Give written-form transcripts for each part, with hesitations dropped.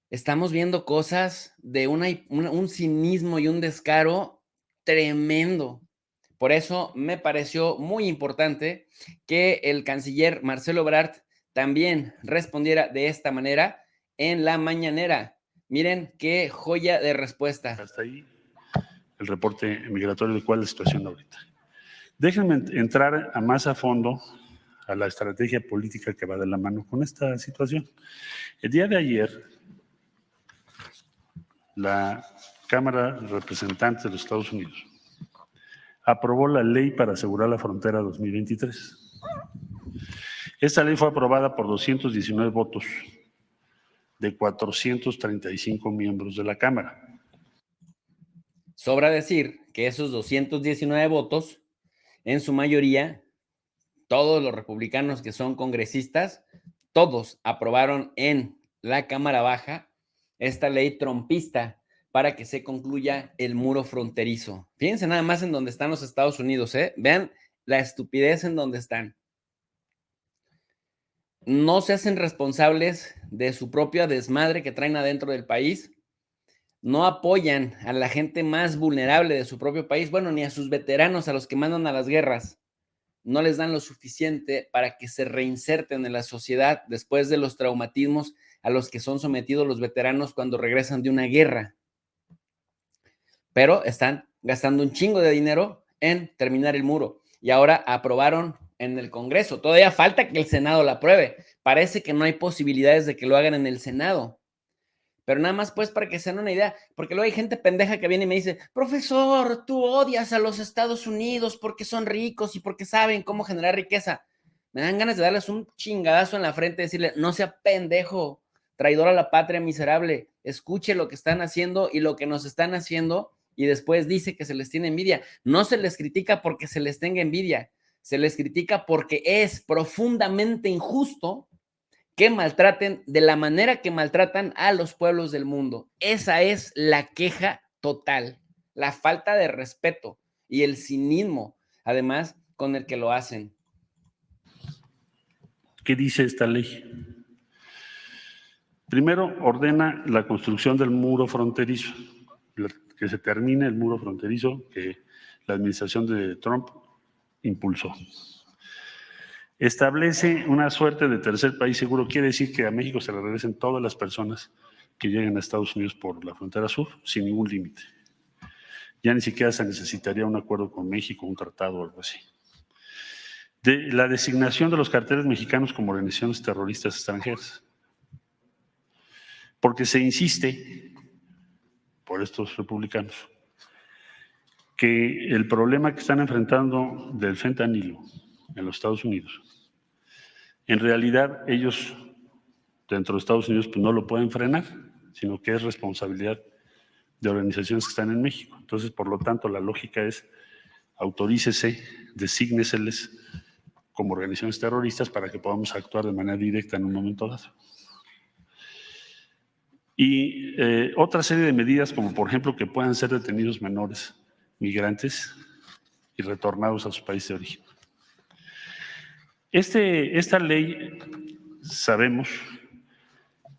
Estamos viendo cosas de un cinismo y un descaro tremendo. Por eso me pareció muy importante que el canciller Marcelo Ebrard también respondiera de esta manera en la mañanera. Miren qué joya de respuesta. Hasta ahí el reporte migratorio de cuál es la situación ahorita. Déjenme entrar más a fondo a la estrategia política que va de la mano con esta situación. El día de ayer, la Cámara de Representantes de los Estados Unidos aprobó la ley para asegurar la frontera 2023. Esta ley fue aprobada por 219 votos de 435 miembros de la Cámara. Sobra decir que esos 219 votos, en su mayoría, todos los republicanos que son congresistas, todos aprobaron en la Cámara Baja esta ley trompista para que se concluya el muro fronterizo. Fíjense nada más en dónde están los Estados Unidos, ¿eh? Vean la estupidez en donde están. No se hacen responsables de su propia desmadre que traen adentro del país. No apoyan a la gente más vulnerable de su propio país, bueno, ni a sus veteranos, a los que mandan a las guerras. No les dan lo suficiente para que se reinserten en la sociedad después de los traumatismos a los que son sometidos los veteranos cuando regresan de una guerra. Pero están gastando un chingo de dinero en terminar el muro. Y ahora aprobaron en el Congreso. Todavía falta que el Senado la apruebe. Parece que no hay posibilidades de que lo hagan en el Senado. Pero nada más pues para que se den una idea, porque luego hay gente pendeja que viene y me dice, profesor, tú odias a los Estados Unidos porque son ricos y porque saben cómo generar riqueza. Me dan ganas de darles un chingadazo en la frente y decirle, no sea pendejo, traidor a la patria miserable, escuche lo que están haciendo y lo que nos están haciendo y después dice que se les tiene envidia. No se les critica porque se les tenga envidia, se les critica porque es profundamente injusto que maltraten de la manera que maltratan a los pueblos del mundo. Esa es la queja total, la falta de respeto y el cinismo, además, con el que lo hacen. ¿Qué dice esta ley? Primero, ordena la construcción del muro fronterizo, que se termine el muro fronterizo que la administración de Trump impulsó. Establece una suerte de tercer país seguro, quiere decir que a México se le regresen todas las personas que lleguen a Estados Unidos por la frontera sur sin ningún límite. Ya ni siquiera se necesitaría un acuerdo con México, un tratado o algo así. De la designación de los carteles mexicanos como organizaciones terroristas extranjeras. Porque se insiste, por estos republicanos, que el problema que están enfrentando del fentanilo en los Estados Unidos, en realidad ellos dentro de Estados Unidos pues no lo pueden frenar, sino que es responsabilidad de organizaciones que están en México. Entonces, por lo tanto, la lógica es autorícese, desígneseles como organizaciones terroristas para que podamos actuar de manera directa en un momento dado. Y otra serie de medidas, como por ejemplo que puedan ser detenidos menores migrantes y retornados a su país de origen. Esta ley sabemos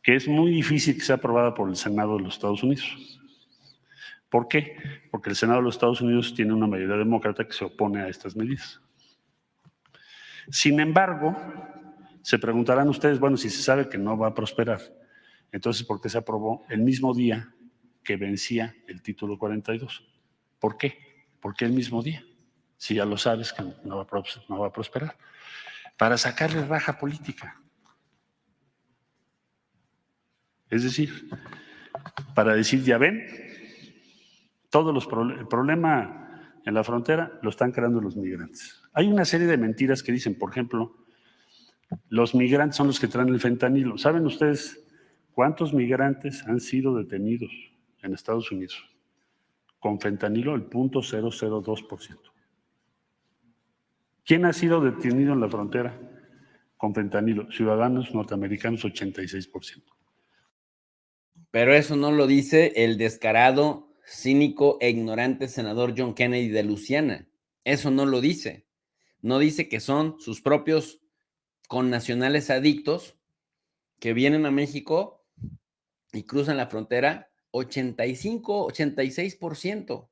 que es muy difícil que sea aprobada por el Senado de los Estados Unidos. ¿Por qué? Porque el Senado de los Estados Unidos tiene una mayoría demócrata que se opone a estas medidas. Sin embargo, se preguntarán ustedes, bueno, si se sabe que no va a prosperar, entonces, ¿por qué se aprobó el mismo día que vencía el título 42? ¿Por qué? ¿Por qué el mismo día? Si ya lo sabes que no va a prosperar. Para sacarle raja política. Es decir, para decir, ya ven, el problema en la frontera lo están creando los migrantes. Hay una serie de mentiras que dicen, por ejemplo, los migrantes son los que traen el fentanilo. ¿Saben ustedes cuántos migrantes han sido detenidos en Estados Unidos con fentanilo? El 0.002%. ¿Quién ha sido detenido en la frontera con fentanilo? Ciudadanos norteamericanos, 86%. Pero eso no lo dice el descarado, cínico e ignorante senador John Kennedy de Luisiana. Eso no lo dice. No dice que son sus propios connacionales adictos que vienen a México y cruzan la frontera 85, 86%.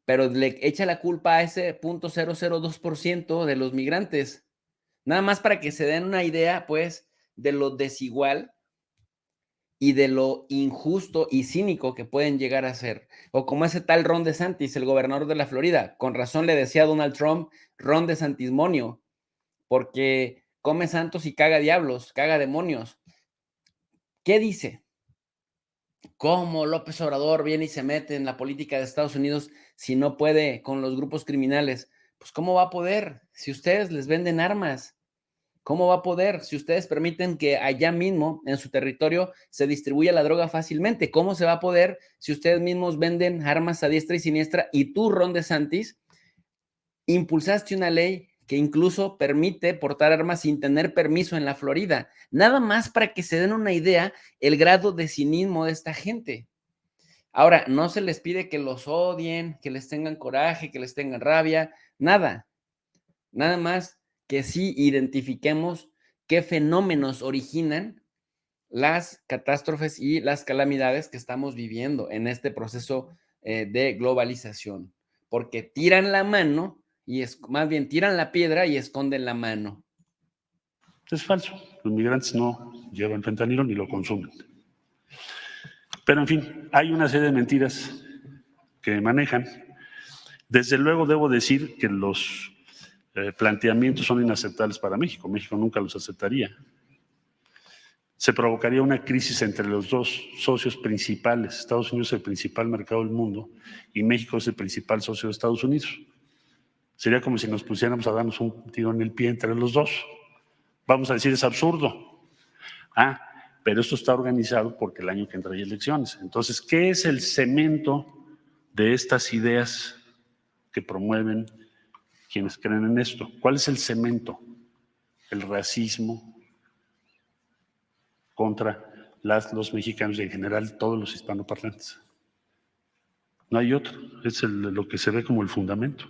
Pero le echa la culpa a ese 0.002% de los migrantes. Nada más para que se den una idea, pues, de lo desigual y de lo injusto y cínico que pueden llegar a ser. O como ese tal Ron DeSantis, el gobernador de la Florida. Con razón le decía a Donald Trump, Ron DeSantismonio, porque come santos y caga diablos, caga demonios. ¿Qué dice? ¿Cómo López Obrador viene y se mete en la política de Estados Unidos si no puede con los grupos criminales? Pues ¿cómo va a poder si ustedes les venden armas? ¿Cómo va a poder si ustedes permiten que allá mismo, en su territorio, se distribuya la droga fácilmente? ¿Cómo se va a poder si ustedes mismos venden armas a diestra y siniestra y tú, Ron DeSantis, impulsaste una ley que incluso permite portar armas sin tener permiso en la Florida? Nada más para que se den una idea el grado de cinismo de esta gente. Ahora, no se les pide que los odien, que les tengan coraje, que les tengan rabia, nada. Nada más que sí identifiquemos qué fenómenos originan las catástrofes y las calamidades que estamos viviendo en este proceso de globalización. Porque tiran la mano y más bien tiran la piedra y esconden la mano. Es falso. Los migrantes no llevan fentanilo ni lo consumen. Pero en fin, hay una serie de mentiras que manejan. Desde luego debo decir que los planteamientos son inaceptables para México. México nunca los aceptaría. Se provocaría una crisis entre los dos socios principales. Estados Unidos es el principal mercado del mundo y México es el principal socio de Estados Unidos. Sería como si nos pusiéramos a darnos un tiro en el pie entre los dos. Vamos a decir, es absurdo. Pero esto está organizado porque el año que entra hay elecciones. Entonces, ¿qué es el cemento de estas ideas que promueven quienes creen en esto? ¿Cuál es el cemento? El racismo contra los mexicanos y en general todos los hispanoparlantes. No hay otro, es lo que se ve como el fundamento.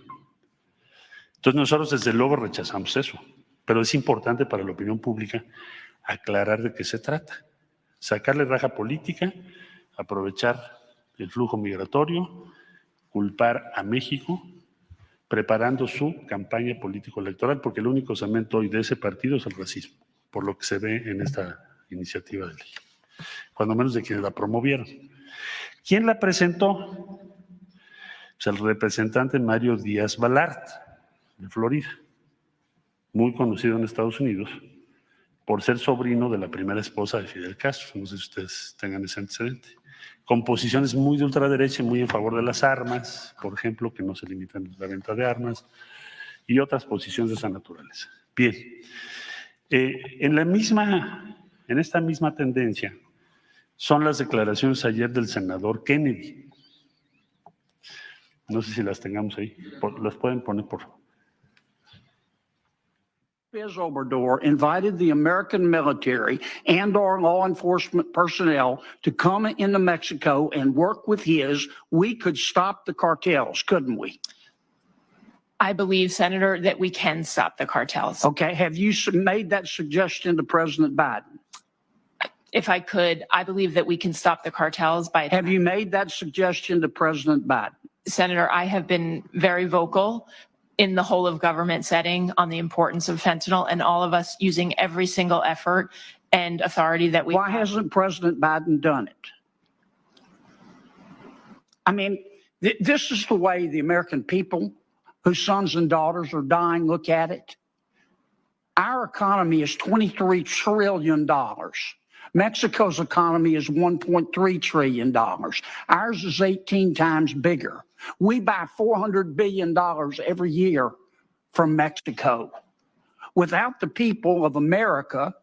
Entonces nosotros desde luego rechazamos eso, pero es importante para la opinión pública aclarar de qué se trata. Sacarle raja política, aprovechar el flujo migratorio, culpar a México, preparando su campaña político-electoral, porque el único cemento hoy de ese partido es el racismo, por lo que se ve en esta iniciativa de ley, cuando menos de quienes la promovieron. ¿Quién la presentó? Pues el representante Mario Díaz Balart, de Florida, muy conocido en Estados Unidos por ser sobrino de la primera esposa de Fidel Castro. No sé si ustedes tengan ese antecedente. Con posiciones muy de ultraderecha y muy en favor de las armas, por ejemplo, que no se limitan la venta de armas, y otras posiciones de esa naturaleza. Bien, en esta misma tendencia son las declaraciones ayer del senador Kennedy. No sé si las tengamos ahí. ¿Las pueden poner, por favor? López Obrador invited the American military and our law enforcement personnel to come into Mexico and work with his, we could stop the cartels, couldn't we? I believe, Senator, that we can stop the cartels. Okay, have you made that suggestion to President Biden? If I could, I believe that we can stop the cartels by... Have you made that suggestion to President Biden? Senator, I have been very vocal in the whole of government setting on the importance of fentanyl and all of us using every single effort and authority that we Why hasn't President Biden done it? I mean, this is the way the American people whose sons and daughters are dying look at it. Our economy is $23 trillion. Mexico's economy is $1.3 trillion. Ours is 18 times bigger. We buy $400 billion every year from Mexico. Without the people of America,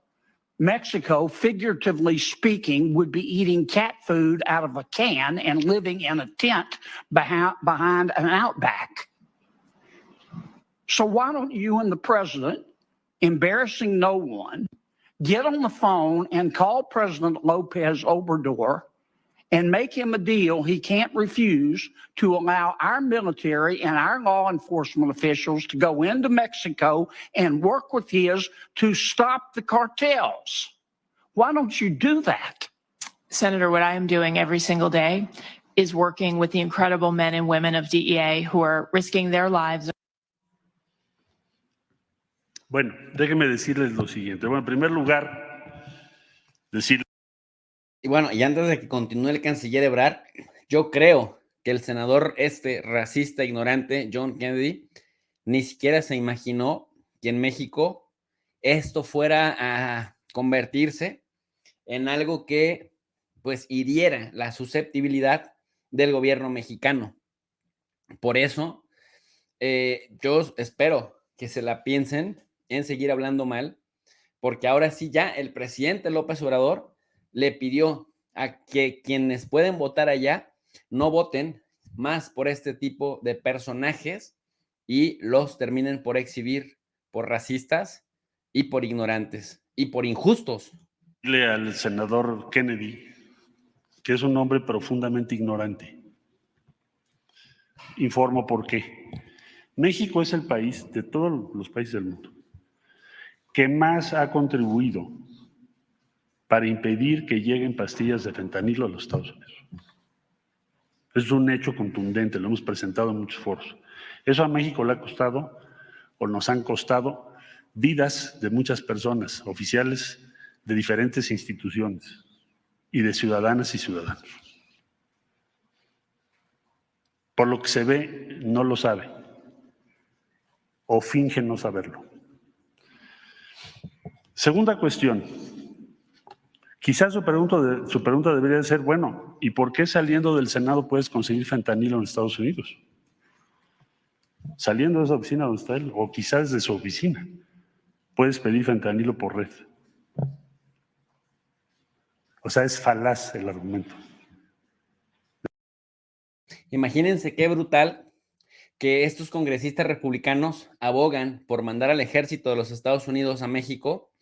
Mexico, figuratively speaking, would be eating cat food out of a can and living in a tent behind an outback. So why don't you and the president, embarrassing no one, get on the phone and call President Lopez Obrador and make him a deal he can't refuse to allow our military and our law enforcement officials to go into Mexico and work with his to stop the cartels? Why don't you do that? Senator, what I am doing every single day is working with the incredible men and women of DEA who are risking their lives. Bueno, déjenme decirles lo siguiente. Bueno, en primer lugar, decir... Y bueno, y antes de que continúe el canciller Ebrard, yo creo que el senador racista, ignorante, John Kennedy, ni siquiera se imaginó que en México esto fuera a convertirse en algo que pues hiriera la susceptibilidad del gobierno mexicano. Por eso, yo espero que se la piensen en seguir hablando mal, porque ahora sí ya el presidente López Obrador le pidió a que quienes pueden votar allá no voten más por este tipo de personajes y los terminen por exhibir por racistas y por ignorantes y por injustos. Dile al senador Kennedy que es un hombre profundamente ignorante. Informo por qué. México es el país de todos los países del mundo que más ha contribuido para impedir que lleguen pastillas de fentanilo a los Estados Unidos. Es un hecho contundente, lo hemos presentado en muchos foros. Eso a México le ha costado, o nos han costado, vidas de muchas personas, oficiales de diferentes instituciones y de ciudadanas y ciudadanos. Por lo que se ve, no lo sabe o finge no saberlo. Segunda cuestión. Quizás su pregunta debería ser, bueno, ¿y por qué saliendo del Senado puedes conseguir fentanilo en Estados Unidos? Saliendo de esa oficina donde está él, o quizás de su oficina, puedes pedir fentanilo por red. O sea, es falaz el argumento. Imagínense qué brutal que estos congresistas republicanos abogan por mandar al ejército de los Estados Unidos a México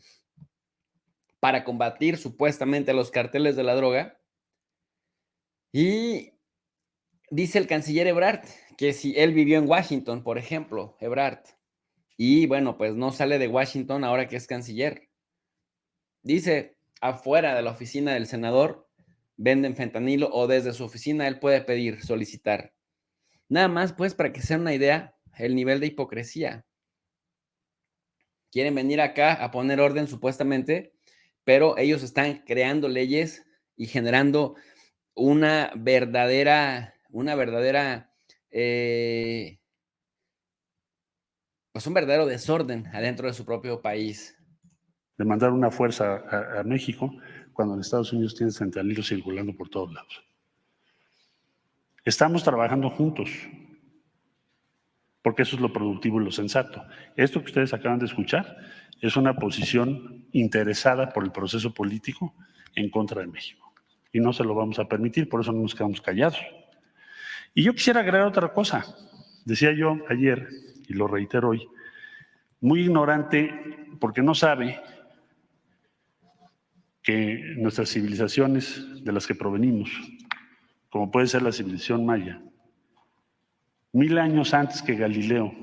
para combatir supuestamente a los carteles de la droga. Y dice el canciller Ebrard que si él vivió en Washington, por ejemplo, Ebrard, y bueno, pues no sale de Washington ahora que es canciller. Dice, afuera de la oficina del senador venden fentanilo o desde su oficina él puede pedir, solicitar. Nada más, pues, para que sea una idea, el nivel de hipocresía. Quieren venir acá a poner orden supuestamente, pero ellos están creando leyes y generando una verdadera, pues un verdadero desorden adentro de su propio país. De mandar una fuerza a México cuando en Estados Unidos tienes fentanilo circulando por todos lados. Estamos trabajando juntos, porque eso es lo productivo y lo sensato. Esto que ustedes acaban de escuchar es una posición interesada por el proceso político en contra de México. Y no se lo vamos a permitir, por eso no nos quedamos callados. Y yo quisiera agregar otra cosa. Decía yo ayer, y lo reitero hoy, muy ignorante porque no sabe que nuestras civilizaciones de las que provenimos, como puede ser la civilización maya, 1000 años antes que Galileo,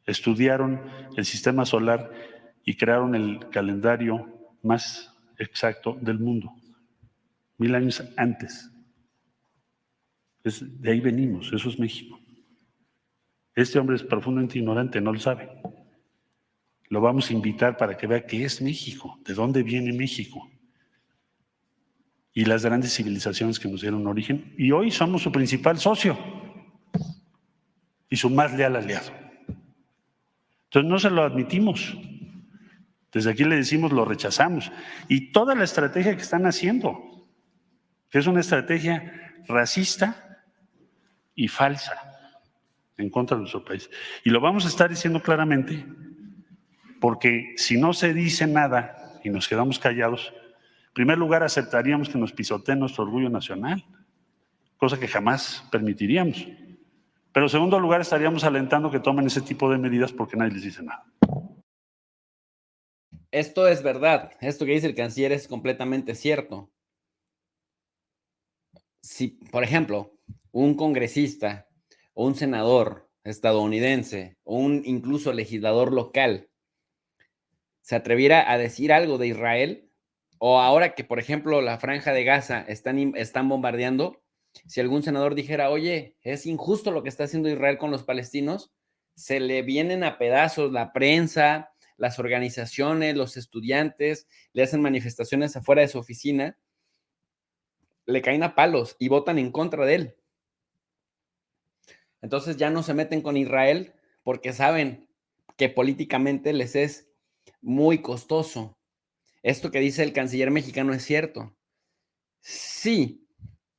estudiaron el sistema solar y crearon el calendario más exacto del mundo. 1000 años antes. De ahí venimos, eso es México. Este hombre es profundamente ignorante, no lo sabe. Lo vamos a invitar para que vea qué es México, de dónde viene México y las grandes civilizaciones que nos dieron origen. Y hoy somos su principal socio y su más leal aliado. Entonces no se lo admitimos. Desde aquí le decimos, lo rechazamos. Y toda la estrategia que están haciendo, que es una estrategia racista y falsa en contra de nuestro país. Y lo vamos a estar diciendo claramente, porque si no se dice nada y nos quedamos callados, en primer lugar aceptaríamos que nos pisoteen nuestro orgullo nacional, cosa que jamás permitiríamos. Pero en segundo lugar estaríamos alentando que tomen ese tipo de medidas porque nadie les dice nada. Esto es verdad, esto que dice el canciller es completamente cierto. Si, por ejemplo, un congresista o un senador estadounidense o un incluso legislador local se atreviera a decir algo de Israel, O ahora que, por ejemplo, la Franja de Gaza están bombardeando, si algún senador dijera, oye, es injusto lo que está haciendo Israel con los palestinos, se le vienen a pedazos la prensa, las organizaciones, los estudiantes, le hacen manifestaciones afuera de su oficina, le caen a palos y votan en contra de él. Entonces ya no se meten con Israel porque saben que políticamente les es muy costoso. Esto que dice el canciller mexicano es cierto. Sí,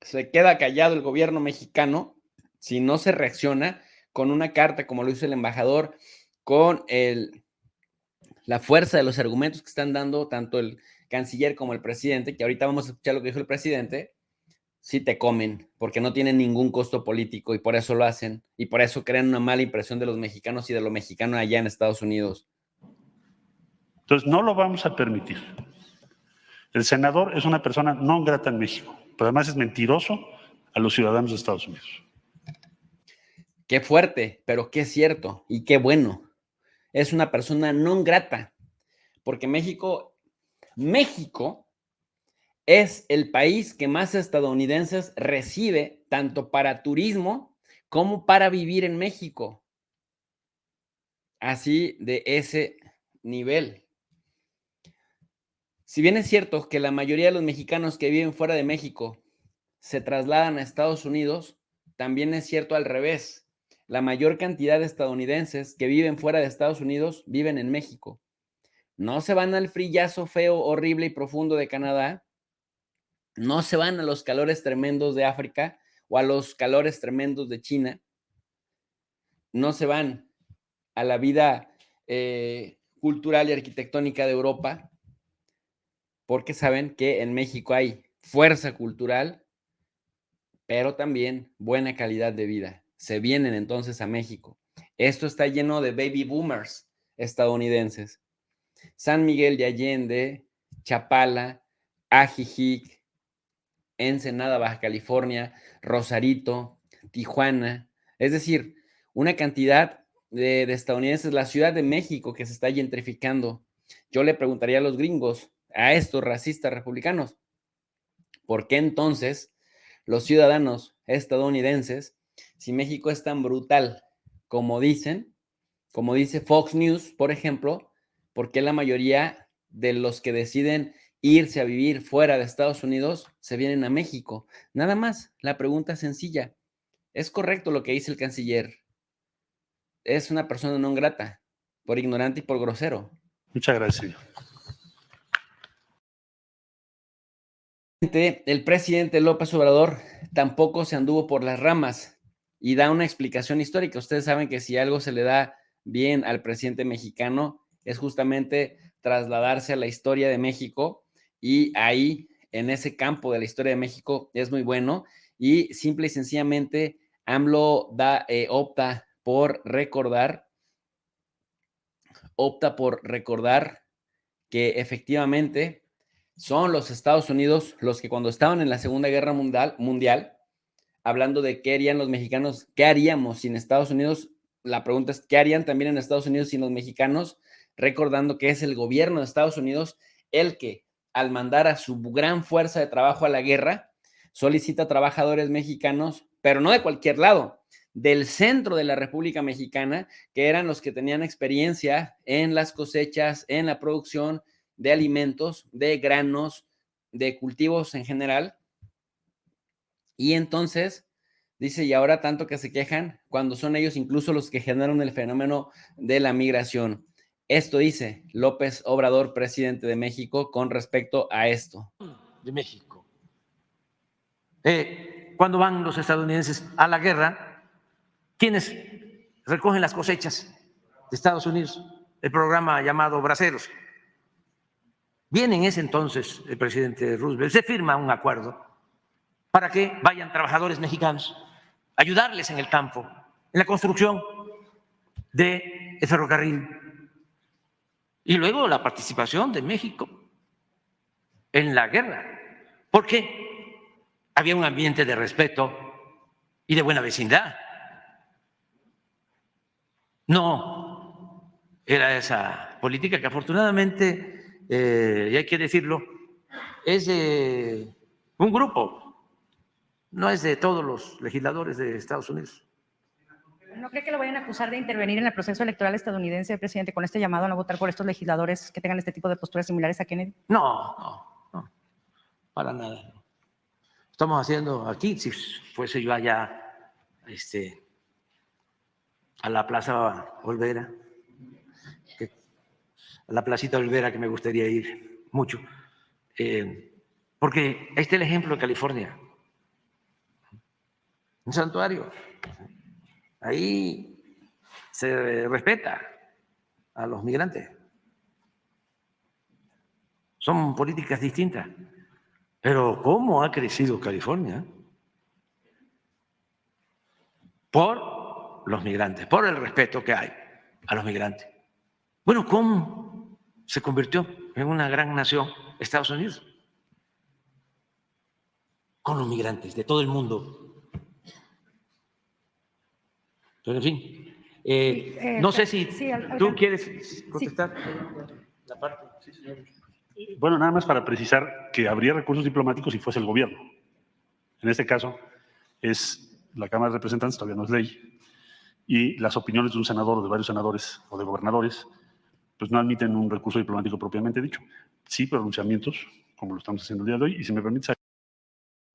se queda callado el gobierno mexicano si no se reacciona con una carta, como lo hizo el embajador, con la fuerza de los argumentos que están dando tanto el canciller como el presidente, que ahorita vamos a escuchar lo que dijo el presidente, sí te comen, porque no tienen ningún costo político y por eso lo hacen, y por eso crean una mala impresión de los mexicanos y de lo mexicano allá en Estados Unidos. Entonces, no lo vamos a permitir. El senador es una persona no grata en México, pero además es mentiroso a los ciudadanos de Estados Unidos. Qué fuerte, pero qué cierto y qué bueno. Es una persona no grata, porque México es el país que más estadounidenses recibe, tanto para turismo como para vivir en México. Así de ese nivel. Si bien es cierto que la mayoría de los mexicanos que viven fuera de México se trasladan a Estados Unidos, también es cierto al revés. La mayor cantidad de estadounidenses que viven fuera de Estados Unidos viven en México. No se van al frillazo feo, horrible y profundo de Canadá. No se van a los calores tremendos de África o a los calores tremendos de China. No se van a la vida cultural y arquitectónica de Europa, porque saben que en México hay fuerza cultural, pero también buena calidad de vida. Se vienen entonces a México. Esto está lleno de baby boomers estadounidenses. San Miguel de Allende, Chapala, Ajijic, Ensenada, Baja California, Rosarito, Tijuana. Es decir, una cantidad de estadounidenses, la Ciudad de México que se está gentrificando. Yo le preguntaría a los gringos, a estos racistas republicanos, ¿por qué entonces los ciudadanos estadounidenses, si México es tan brutal como dicen, como dice Fox News, por ejemplo, por qué la mayoría de los que deciden irse a vivir fuera de Estados Unidos se vienen a México? Nada más, la pregunta es sencilla. ¿Es correcto lo que dice el canciller? Es una persona no grata, por ignorante y por grosero. Muchas gracias. El presidente López Obrador tampoco se anduvo por las ramas y da una explicación histórica. Ustedes saben que si algo se le da bien al presidente mexicano es justamente trasladarse a la historia de México, y ahí, en ese campo de la historia de México, es muy bueno, y simple y sencillamente AMLO opta por recordar que efectivamente son los Estados Unidos los que, cuando estaban en la Segunda Guerra Mundial, hablando de qué harían los mexicanos, qué haríamos sin Estados Unidos, la pregunta es qué harían también en Estados Unidos sin los mexicanos, recordando que es el gobierno de Estados Unidos el que, al mandar a su gran fuerza de trabajo a la guerra, solicita trabajadores mexicanos, pero no de cualquier lado, del centro de la República Mexicana, que eran los que tenían experiencia en las cosechas, en la producción de alimentos, de granos, de cultivos en general. Y entonces dice, y ahora tanto que se quejan cuando son ellos incluso los que generan el fenómeno de la migración. Esto dice López Obrador, presidente de México, con respecto a esto. De México. Cuando van los estadounidenses a la guerra, ¿quiénes recogen las cosechas de Estados Unidos? El programa llamado Braceros. Viene en ese entonces el presidente Roosevelt, se firma un acuerdo para que vayan trabajadores mexicanos a ayudarles en el campo, en la construcción del ferrocarril. Y luego la participación de México en la guerra, porque había un ambiente de respeto y de buena vecindad. No era esa política que afortunadamente, y hay que decirlo, es de un grupo, no es de todos los legisladores de Estados Unidos. ¿No cree que lo vayan a acusar de intervenir en el proceso electoral estadounidense, presidente, con este llamado a no votar por estos legisladores que tengan este tipo de posturas similares a Kennedy? No, para nada. Estamos haciendo aquí, si fuese yo allá a la Plaza Olvera, a la Placita Olvera, que me gustaría ir mucho, porque ahí está el ejemplo de California, un santuario. Ahí se respeta a los migrantes. Son políticas distintas. Pero ¿cómo ha crecido California? Por los migrantes, por el respeto que hay a los migrantes. Bueno, ¿cómo se convirtió en una gran nación Estados Unidos? Con los migrantes de todo el mundo. Pero en fin, no sé si tú quieres contestar la parte. Sí, señor. Bueno, nada más para precisar que habría recursos diplomáticos si fuese el gobierno. En este caso es la Cámara de Representantes, todavía no es ley, y las opiniones de un senador o de varios senadores o de gobernadores pues no admiten un recurso diplomático propiamente dicho. Sí, pronunciamientos, como lo estamos haciendo el día de hoy, y si me permite...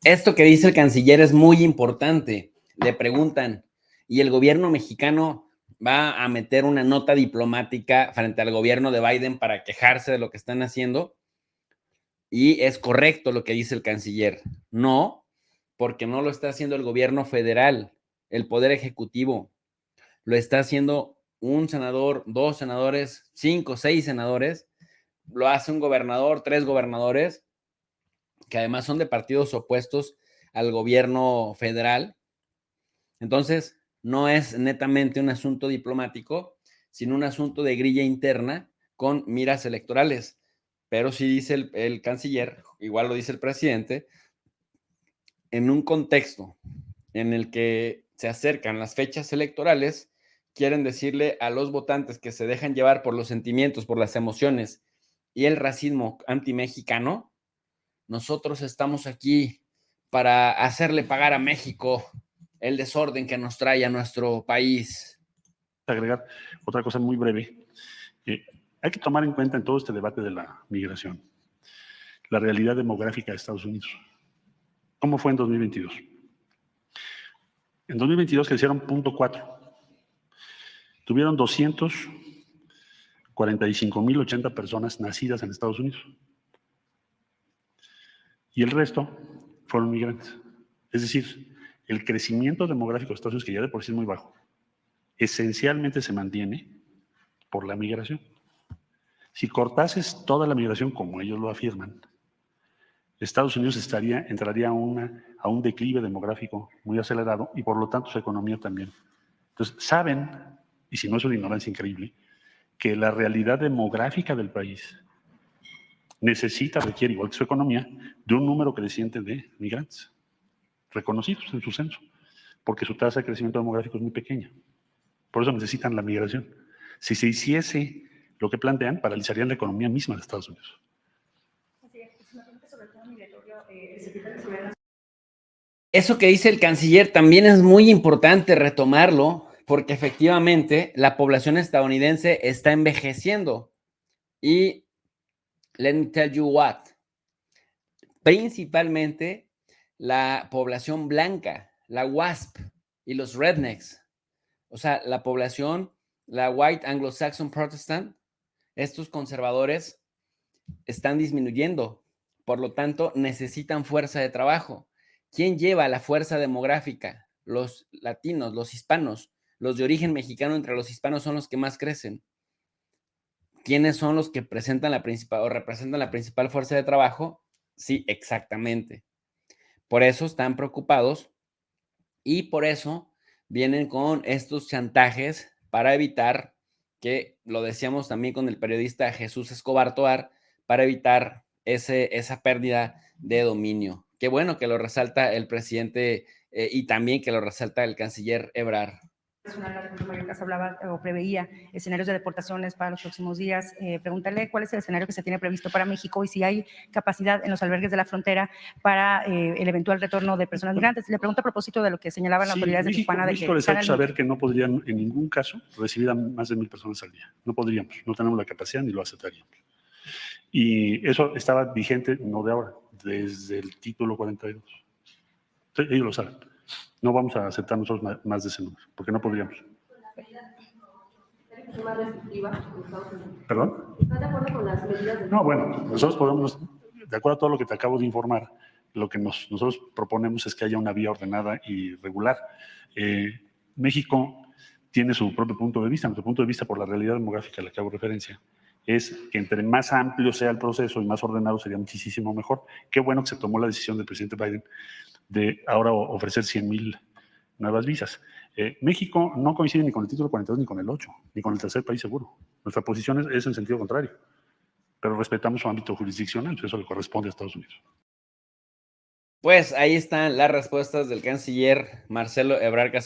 Esto que dice el canciller es muy importante. Le preguntan, ¿y el gobierno mexicano va a meter una nota diplomática frente al gobierno de Biden para quejarse de lo que están haciendo? Y es correcto lo que dice el canciller. No, porque no lo está haciendo el gobierno federal, el poder ejecutivo. Lo está haciendo un senador, 2 senadores, 5, 6 senadores. Lo hace un gobernador, 3 gobernadores, que además son de partidos opuestos al gobierno federal. Entonces, no es netamente un asunto diplomático, sino un asunto de grilla interna con miras electorales. Pero sí dice el canciller, igual lo dice el presidente, en un contexto en el que se acercan las fechas electorales, quieren decirle a los votantes que se dejan llevar por los sentimientos, por las emociones y el racismo antimexicano, nosotros estamos aquí para hacerle pagar a México el desorden que nos trae a nuestro país. Agregar otra cosa muy breve. Hay que tomar en cuenta en todo este debate de la migración la realidad demográfica de Estados Unidos. ¿Cómo fue en 2022? En 2022 crecieron 0.4. Tuvieron 245.080 personas nacidas en Estados Unidos. Y el resto fueron migrantes. Es decir, el crecimiento demográfico de Estados Unidos, que ya de por sí es muy bajo, esencialmente se mantiene por la migración. Si cortases toda la migración, como ellos lo afirman, Estados Unidos entraría a un declive demográfico muy acelerado y por lo tanto su economía también. Entonces, saben, y si no es una ignorancia increíble, que la realidad demográfica del país requiere, igual que su economía, de un número creciente de migrantes reconocidos en su censo, porque su tasa de crecimiento demográfico es muy pequeña. Por eso necesitan la migración. Si se hiciese lo que plantean, paralizarían la economía misma de Estados Unidos. Eso que dice el canciller también es muy importante retomarlo, porque efectivamente la población estadounidense está envejeciendo. Y let me tell you what, principalmente la población blanca, la WASP y los rednecks, o sea, la población, la White Anglo-Saxon Protestant, estos conservadores están disminuyendo, por lo tanto necesitan fuerza de trabajo. ¿Quién lleva la fuerza demográfica? Los latinos, los hispanos, los de origen mexicano entre los hispanos son los que más crecen. ¿Quiénes son los que representan la principal fuerza de trabajo? Sí, exactamente. Por eso están preocupados y por eso vienen con estos chantajes para evitar que, lo decíamos también con el periodista Jesús Escobar Toar, para evitar esa pérdida de dominio. Qué bueno que lo resalta el presidente y también que lo resalta el canciller Ebrard. La República Mayorkas hablaba o preveía escenarios de deportaciones para los próximos días. Pregúntale cuál es el escenario que se tiene previsto para México y si hay capacidad en los albergues de la frontera para el eventual retorno de personas migrantes. Le pregunto a propósito de lo que señalaban las Sí, autoridades de Tijuana de México que les ha hecho saber que no podrían en ningún caso recibir a más de 1,000 personas al día. No podríamos, no tenemos la capacidad ni lo aceptaríamos. Y eso estaba vigente no de ahora, desde el título 42. Entonces, ellos lo saben. No vamos a aceptar nosotros más de ese número, porque no podríamos. ¿Perdón? ¿Estás de acuerdo con las medidas? No, bueno, nosotros podemos, de acuerdo a todo lo que te acabo de informar, lo que nosotros proponemos es que haya una vía ordenada y regular. México tiene su propio punto de vista. Nuestro punto de vista, por la realidad demográfica a la que hago referencia, es que entre más amplio sea el proceso y más ordenado sería muchísimo mejor. Qué bueno que se tomó la decisión del presidente Biden de ahora ofrecer 100,000 nuevas visas. México no coincide ni con el título 42 ni con el 8, ni con el tercer país seguro. Nuestra posición es en sentido contrario, pero respetamos su ámbito jurisdiccional, pues eso le corresponde a Estados Unidos. Pues ahí están las respuestas del canciller Marcelo Ebrard